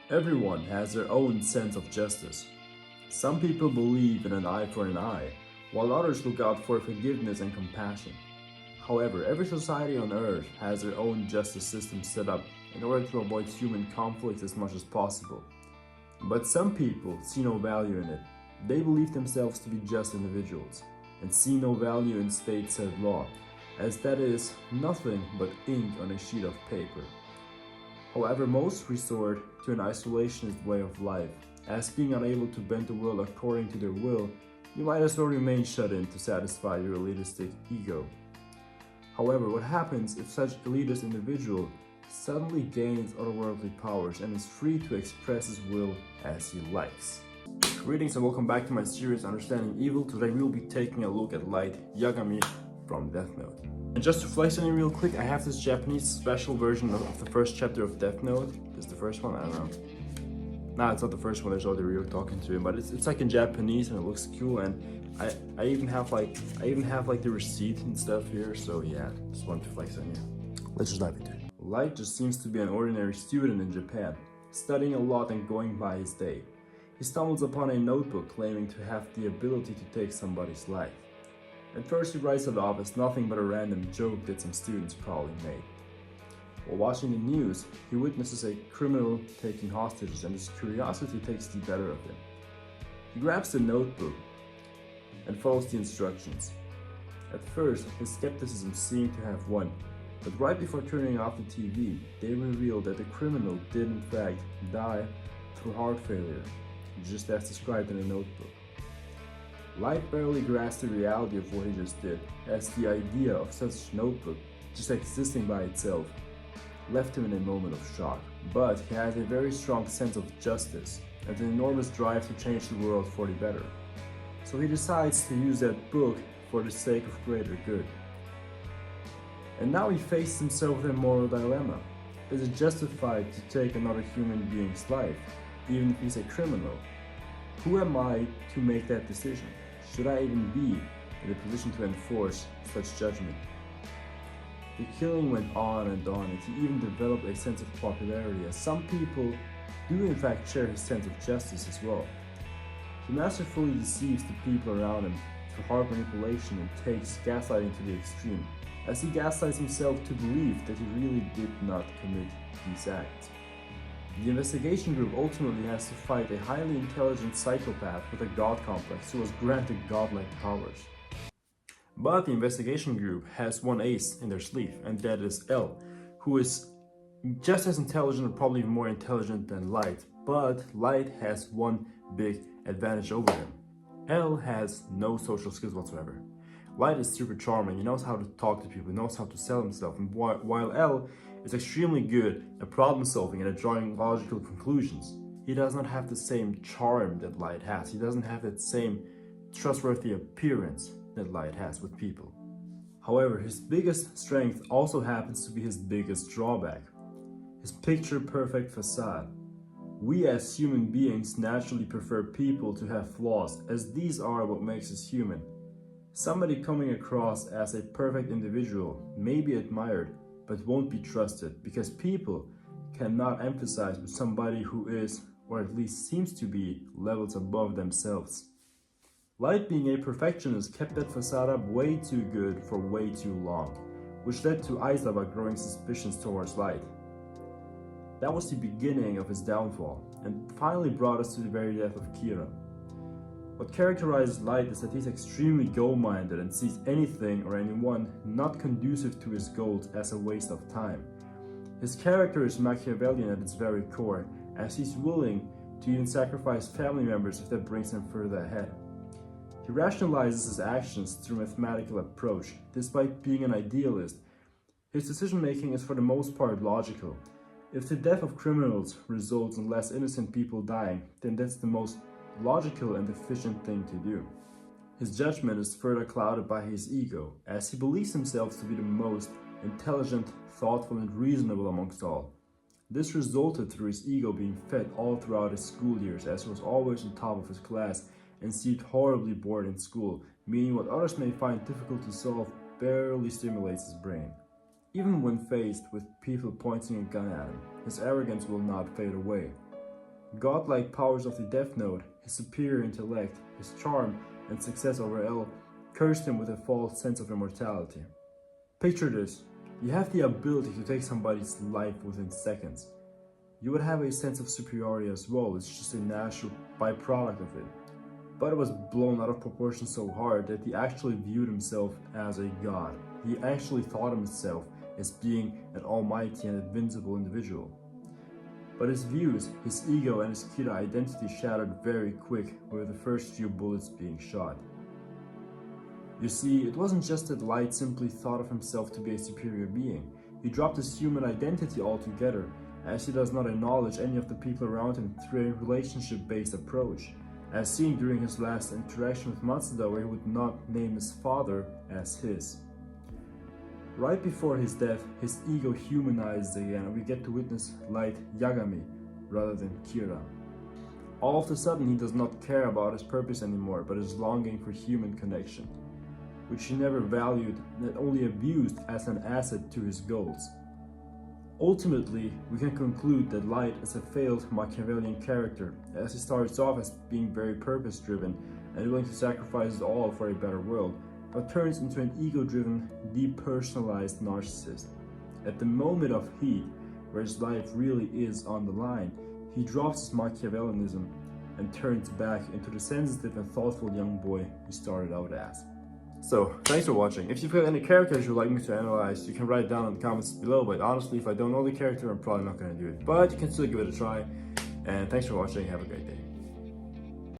Everyone has their own sense of justice. Some people believe in an eye for an eye, while others look out for forgiveness and compassion. However, every society on Earth has their own justice system set up in order to avoid human conflict as much as possible. But some people see no value in it. They believe themselves to be just individuals and see no value in state-set law, as that is nothing but ink on a sheet of paper. However, most resort to an isolationist way of life, as being unable to bend the world according to their will, you might as well remain shut in to satisfy your elitistic ego. However, what happens if such elitist individual suddenly gains otherworldly powers and is free to express his will as he likes? Greetings and welcome back to my series Understanding Evil. Today we will be taking a look at Light Yagami from Death Note. And just to flex on you real quick, I have this Japanese special version of the first chapter of Death Note. This is the first one? I don't know. Nah, it's not the first one, there's already Ryo talking to him, but it's like in Japanese and it looks cool, and I even have like the receipt and stuff here, so yeah, just wanted to flex on you. Let's just dive into it. Light just seems to be an ordinary student in Japan, studying a lot and going by his day. He stumbles upon a notebook claiming to have the ability to take somebody's life. At first he writes it off as nothing but a random joke that some students probably made. While watching the news, he witnesses a criminal taking hostages and his curiosity takes the better of him. He grabs the notebook and follows the instructions. At first, his skepticism seemed to have won, but right before turning off the TV, they reveal that the criminal did in fact die through heart failure, just as described in the notebook. Light barely grasped the reality of what he just did, as the idea of such notebook just existing by itself left him in a moment of shock. But he has a very strong sense of justice and an enormous drive to change the world for the better. So he decides to use that book for the sake of greater good. And now he faces himself with a moral dilemma. Is it justified to take another human being's life, even if he's a criminal? Who am I to make that decision? Should I even be in a position to enforce such judgment? The killing went on, and he even developed a sense of popularity, as some people do in fact share his sense of justice as well. He masterfully deceives the people around him through heart manipulation and takes gaslighting to the extreme, as he gaslights himself to believe that he really did not commit these acts. The investigation group ultimately has to fight a highly intelligent psychopath with a god complex who was granted godlike powers. But the investigation group has one ace in their sleeve, and that is L, who is just as intelligent or probably even more intelligent than Light, but Light has one big advantage over him. L has no social skills whatsoever. Light is super charming, he knows how to talk to people, he knows how to sell himself, and while L is extremely good at problem solving and at drawing logical conclusions, he does not have the same charm that Light has. He doesn't have that same trustworthy appearance that Light has with people. However, his biggest strength also happens to be his biggest drawback: his picture-perfect facade. We as human beings naturally prefer people to have flaws, as these are what makes us human. Somebody coming across as a perfect individual may be admired, but won't be trusted, because people cannot empathize with somebody who is, or at least seems to be, levels above themselves. Light, being a perfectionist, kept that facade up way too good for way too long, which led to Aizawa growing suspicions towards Light. That was the beginning of his downfall, and finally brought us to the very death of Kira. What characterizes Light is that he's extremely goal-minded and sees anything or anyone not conducive to his goals as a waste of time. His character is Machiavellian at its very core, as he's willing to even sacrifice family members if that brings him further ahead. He rationalizes his actions through a mathematical approach. Despite being an idealist, his decision-making is for the most part logical. If the death of criminals results in less innocent people dying, then that's the most logical and efficient thing to do. His judgment is further clouded by his ego, as he believes himself to be the most intelligent, thoughtful, and reasonable amongst all. This resulted through his ego being fed all throughout his school years, as he was always on top of his class and seemed horribly bored in school, meaning what others may find difficult to solve barely stimulates his brain. Even when faced with people pointing a gun at him, his arrogance will not fade away. Godlike powers of the Death Note, his superior intellect, his charm, and success over L cursed him with a false sense of immortality. Picture this. You have the ability to take somebody's life within seconds. You would have a sense of superiority as well, it's just a natural byproduct of it. But it was blown out of proportion so hard that he actually viewed himself as a god. He actually thought of himself as being an almighty and invincible individual. But his views, his ego, and his Kira identity shattered very quick with the first few bullets being shot. You see, it wasn't just that Light simply thought of himself to be a superior being. He dropped his human identity altogether, as he does not acknowledge any of the people around him through a relationship-based approach, as seen during his last interaction with Matsuda, where he would not name his father as his. Right before his death, his ego humanized again, and we get to witness Light Yagami rather than Kira. All of a sudden, he does not care about his purpose anymore, but is longing for human connection, which he never valued and only abused as an asset to his goals. Ultimately, we can conclude that Light is a failed Machiavellian character, as he starts off as being very purpose-driven and willing to sacrifice it all for a better world, but turns into an ego-driven, depersonalized narcissist. At the moment of heat, where his life really is on the line, he drops his Machiavellianism and turns back into the sensitive and thoughtful young boy he started out as. So, thanks for watching. If you've got any characters you'd like me to analyze, you can write it down in the comments below, but honestly, if I don't know the character, I'm probably not going to do it. But you can still give it a try, and thanks for watching, have a great day.